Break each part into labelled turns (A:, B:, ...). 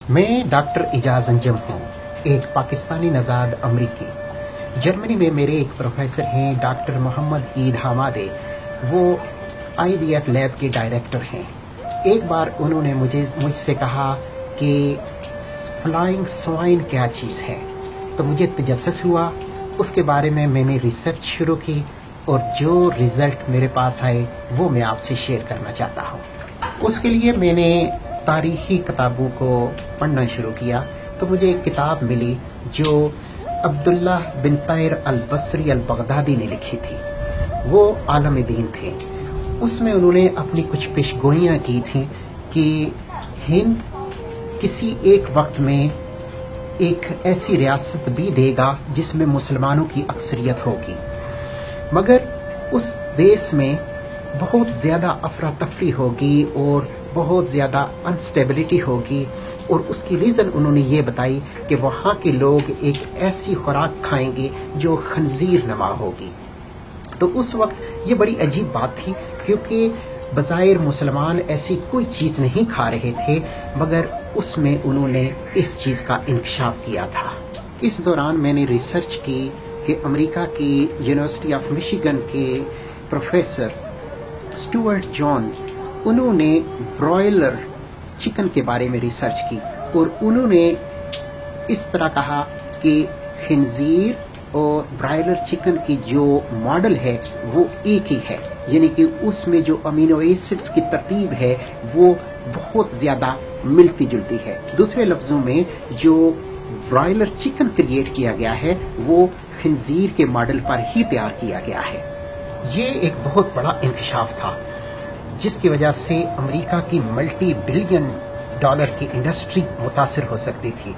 A: मैं डॉक्टर एजाज अंजम हूँ, एक पाकिस्तानी नज़ाद अमरीकी। जर्मनी में मेरे एक प्रोफेसर हैं डॉक्टर मोहम्मद ईद हमादे। वो IVF लैब के डायरेक्टर हैं। एक बार उन्होंने मुझसे कहा कि फ्लाइंग स्वाइन क्या चीज़ है, तो मुझे तजस्सुस हुआ। उसके बारे में मैंने रिसर्च शुरू की और जो रिज़ल्ट मेरे पास आए वो मैं आपसे शेयर करना चाहता हूँ। उसके लिए मैंने तारीख़ी किताबों को पढ़ना शुरू किया तो मुझे एक किताब मिली जो अब्दुल्लाह बिन तैर अल-बसरी अल-बगदादी ने लिखी थी। वो आलम दीन थे। उसमें उन्होंने अपनी कुछ पेशगोइयाँ की थी कि हिंद किसी एक वक्त में एक ऐसी रियासत भी देगा जिसमें मुसलमानों की अक्सरियत होगी, मगर उस देश में बहुत ज़्यादा अफरा तफरी होगी और बहुत ज़्यादा अनस्टेबिलिटी होगी। और उसकी रीज़न उन्होंने ये बताई कि वहाँ के लोग एक ऐसी खुराक खाएंगे जो खंजीर नमा होगी। तो उस वक्त ये बड़ी अजीब बात थी, क्योंकि बज़ाहिर मुसलमान ऐसी कोई चीज़ नहीं खा रहे थे, मगर उसमें उन्होंने इस चीज़ का इंकशाफ किया था। इस दौरान मैंने रिसर्च की कि अमेरिका की यूनिवर्सिटी ऑफ मिशिगन के प्रोफेसर स्टुअर्ट जॉन, उन्होंने ब्रॉयलर चिकन के बारे में रिसर्च की और उन्होंने इस तरह कहा कि खिंजीर और ब्रॉयलर चिकन की जो मॉडल है वो एक ही है, यानी कि उसमें जो अमीनो एसिड्स की तरतीब है वो बहुत ज़्यादा मिलती जुलती है। दूसरे लफ्ज़ों में जो ब्रॉयलर चिकन क्रिएट किया गया है वो खिंजीर के मॉडल पर ही तैयार किया गया है। ये एक बहुत बड़ा इंकशाफ था जिसकी वजह से अमेरिका की मल्टी बिलियन डॉलर की इंडस्ट्री मुतासिर हो सकती थी।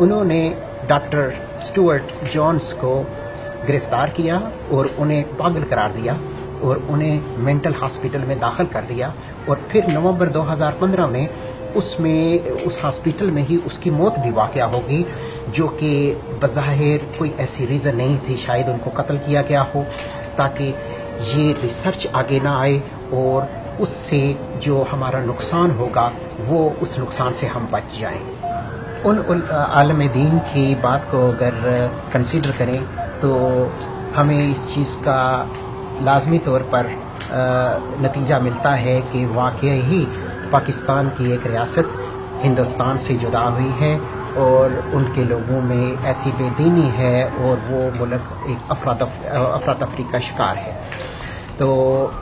A: उन्होंने डॉक्टर स्टुअर्ट जॉन्स को गिरफ्तार किया और उन्हें पागल करार दिया और उन्हें मेंटल हॉस्पिटल में दाखिल कर दिया। और फिर नवंबर 2015 में उस हॉस्पिटल में ही उसकी मौत भी वाक़या होगी, जो कि बज़ाहिर कोई ऐसी रीज़न नहीं थी, शायद उनको कत्ल किया गया हो ताकि ये रिसर्च आगे ना आए और उससे जो हमारा नुकसान होगा वो उस नुकसान से हम बच जाएं। उन आलम दीन की बात को अगर कंसीडर करें तो हमें इस चीज़ का लाजमी तौर पर नतीजा मिलता है कि वाकई ही पाकिस्तान की एक रियासत हिंदुस्तान से जुदा हुई है और उनके लोगों में ऐसी बेदीनी है और वो मुल्क एक अफरा तफरी का शिकार है। तो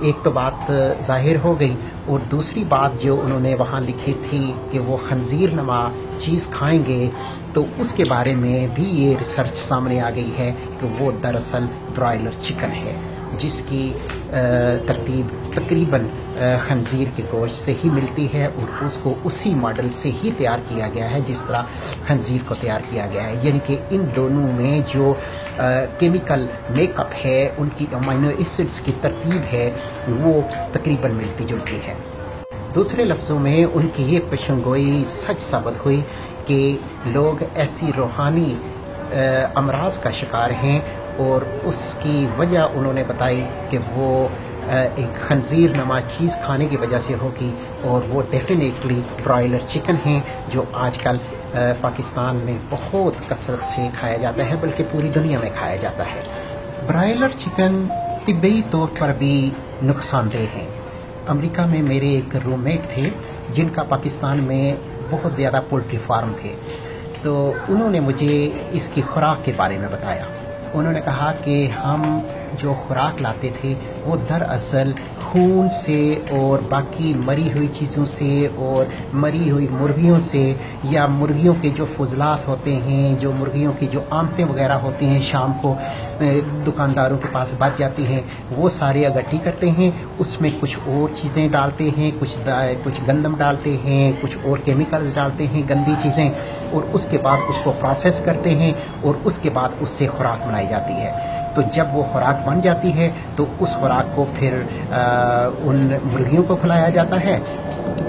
A: एक तो बात ज़ाहिर हो गई, और दूसरी बात जो उन्होंने वहाँ लिखी थी कि वो खंजीर नमा चीज़ खाएंगे, तो उसके बारे में भी ये रिसर्च सामने आ गई है कि वो दरअसल ब्रॉयलर चिकन है जिसकी तरतीब तकरीबन खंजीर के गोश्त से ही मिलती है और उसको उसी मॉडल से ही तैयार किया गया है जिस तरह खंजीर को तैयार किया गया है। यानी कि इन दोनों में जो केमिकल मेकअप है, उनकी अमीनो एसिड्स की तरतीब है, वो तकरीबन मिलती जुलती है। दूसरे लफ्ज़ों में उनकी ये पेशंगोई सच साबित हुई कि लोग ऐसी रूहानी अमराज का शिकार हैं और उसकी वजह उन्होंने बताई कि वो एक खंजीर नमा चीज़ खाने की वजह से होगी, और वो डेफिनेटली ब्रॉयलर चिकन हैं जो आजकल पाकिस्तान में बहुत कसरत से खाया जाता है, बल्कि पूरी दुनिया में खाया जाता है। ब्रॉयलर चिकन तिब्बी तौर पर भी नुकसानदेह हैं। अमेरिका में मेरे एक रूममेट थे जिनका पाकिस्तान में बहुत ज़्यादा पोल्ट्री फार्म थे, तो उन्होंने मुझे इसकी खुराक के बारे में बताया। उन्होंने कहा कि हम जो खुराक लाते थे वो दरअसल खून से और बाकी मरी हुई चीज़ों से और मरी हुई मुर्गियों से, या मुर्गियों के जो फुजलात होते हैं, जो मुर्गियों की जो आमतें वगैरह होती हैं शाम को दुकानदारों के पास बच जाती हैं, वो सारे इकट्ठी करते हैं, उसमें कुछ और चीज़ें डालते हैं, कुछ गंदम डालते हैं, कुछ और केमिकल्स डालते हैं, गंदी चीज़ें, और उसके बाद उसको प्रोसेस करते हैं और उसके बाद उससे खुराक बनाई जाती है। तो जब वो खुराक बन जाती है तो उस खुराक को फिर उन मुर्गियों को खिलाया जाता है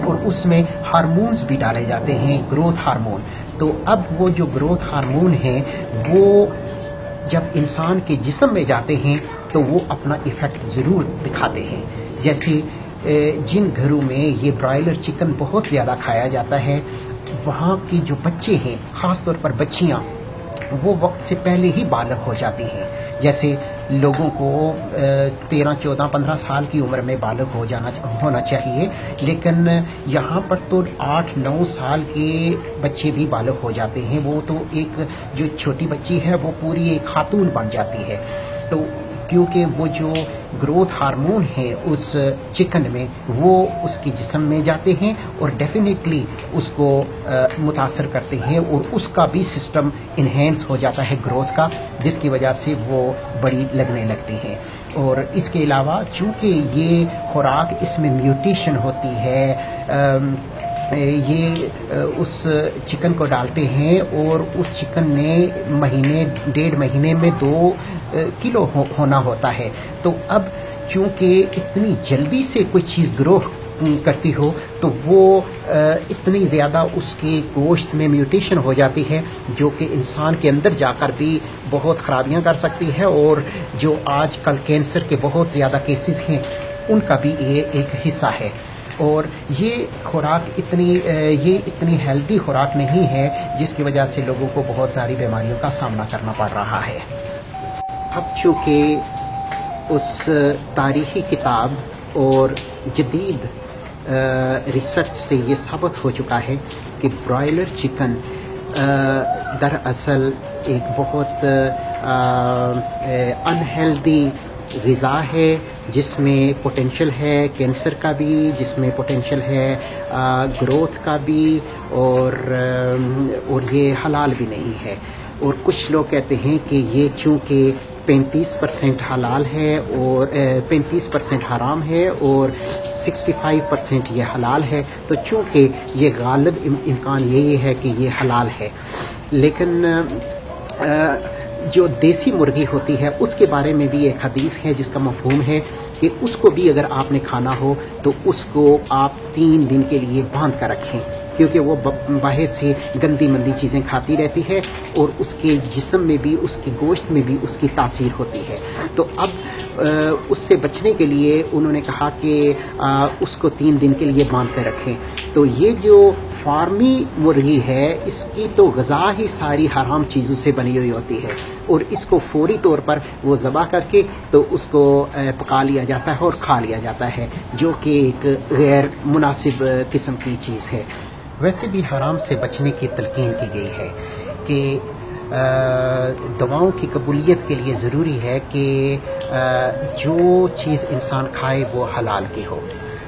A: और उसमें हार्मोन्स भी डाले जाते हैं, ग्रोथ हार्मोन। तो अब वो जो ग्रोथ हार्मोन हैं वो जब इंसान के जिस्म में जाते हैं तो वो अपना इफ़ेक्ट ज़रूर दिखाते हैं। जैसे जिन घरों में ये ब्रॉयलर चिकन बहुत ज़्यादा खाया जाता है, وہاں کی جو بچے ہیں، خاص طور پر بچیاں، وہ وقت سے پہلے ہی بالغ ہو جاتی ہیں. جیسے لوگوں کو 13 14 15 سال کی عمر میں بالغ ہونا چاہیے، لیکن یہاں پر تو 8 9 سال کے بچے بھی بالغ ہو جاتے ہیں. وہ تو ایک جو چھوٹی بچی ہے وہ پوری ایک خاتون بن جاتی ہے. تو کیونکہ وہ جو گروتھ ہارمون ہیں اس چکن میں، وہ اس کے جسم میں جاتے ہیں اور ڈیفینیٹلی اس کو متاثر کرتے ہیں، اور اس کا بھی سسٹم انہینس ہو جاتا ہے گروتھ کا، جس کی وجہ سے وہ بڑی لگنے لگتی ہیں. اور اس کے علاوہ چونکہ یہ خوراک، اس میں میوٹیشن ہوتی ہے، یہ اس چکن کو ڈالتے ہیں اور اس چکن نے ڈیڑھ مہینے میں 2 کلو ہونا ہوتا ہے. تو اب چونکہ اتنی جلدی سے کوئی چیز گرو کرتی ہو تو وہ اتنی زیادہ اس کے گوشت میں میوٹیشن ہو جاتی ہے، جو کہ انسان کے اندر جا کر بھی بہت خرابیاں کر سکتی ہے. اور جو آج کل کینسر کے بہت زیادہ کیسز ہیں، ان کا بھی یہ ایک حصہ ہے. اور یہ خوراک اتنی ہیلدی خوراک نہیں ہے، جس کی وجہ سے لوگوں کو بہت ساری بیماریوں کا سامنا کرنا پڑ رہا ہے. اب چونکہ اس تاریخی کتاب اور جدید ریسرچ سے یہ ثابت ہو چکا ہے کہ برائلر چکن دراصل ایک بہت انہیلدی غذا ہے، جس میں پوٹینشیل ہے کینسر کا بھی، جس میں پوٹینشیل ہے گروتھ کا بھی، اور یہ حلال بھی نہیں ہے. اور کچھ لوگ کہتے ہیں کہ یہ چونکہ 35% حلال ہے اور 35% حرام ہے اور 65% یہ حلال ہے، تو چونکہ یہ غالب امکان یہی ہے کہ یہ حلال ہے. لیکن جو دیسی مرغی ہوتی ہے اس کے بارے میں بھی ایک حدیث ہے جس کا مفہوم ہے کہ اس کو بھی اگر آپ نے کھانا ہو تو اس کو آپ 3 دن کے لیے باندھ کر رکھیں، کیونکہ وہ باہر سے گندی مندی چیزیں کھاتی رہتی ہے اور اس کے جسم میں بھی، اس کے گوشت میں بھی اس کی تاثیر ہوتی ہے. تو اب اس سے بچنے کے لیے انہوں نے کہا کہ اس کو 3 دن کے لیے باندھ کر رکھیں. تو یہ جو فارمی مرغی ہے، اس کی تو غذا ہی ساری حرام چیزوں سے بنی ہوئی ہوتی ہے، اور اس کو فوری طور پر وہ ذبح کر کے تو اس کو پکا لیا جاتا ہے اور کھا لیا جاتا ہے، جو کہ ایک غیر مناسب قسم کی چیز ہے. ویسے بھی حرام سے بچنے کی تلقین کی گئی ہے کہ دواؤں کی قبولیت کے لیے ضروری ہے کہ جو چیز انسان کھائے وہ حلال کی ہو.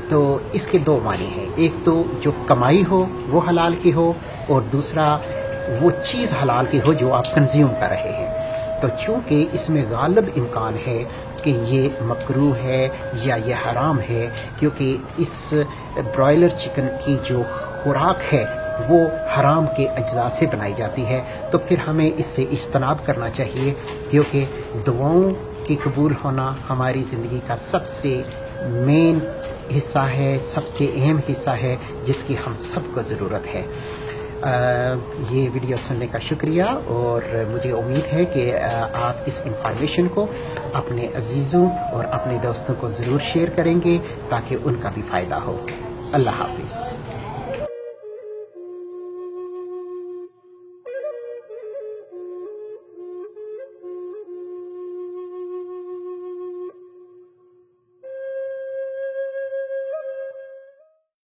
A: تو اس کے 2 معنی ہیں، ایک تو جو کمائی ہو وہ حلال کی ہو، اور دوسرا وہ چیز حلال کی ہو جو آپ کنزیوم کر رہے ہیں. تو چونکہ اس میں غالب امکان ہے کہ یہ مکروہ ہے یا یہ حرام ہے، کیونکہ اس برائلر چکن کی جو خوراک ہے وہ حرام کے اجزاء سے بنائی جاتی ہے. تو پھر ہمیں اس سے اجتناب کرنا چاہیے، کیونکہ دواؤں کی قبول ہونا ہماری زندگی کا سب سے مین حصہ ہے، سب سے اہم حصہ ہے، جس کی ہم سب کو ضرورت ہے. یہ ویڈیو سننے کا شکریہ، اور مجھے امید ہے کہ آپ اس انفارمیشن کو اپنے عزیزوں اور اپنے دوستوں کو ضرور شیئر کریں گے تاکہ ان کا بھی فائدہ ہو. اللہ حافظ.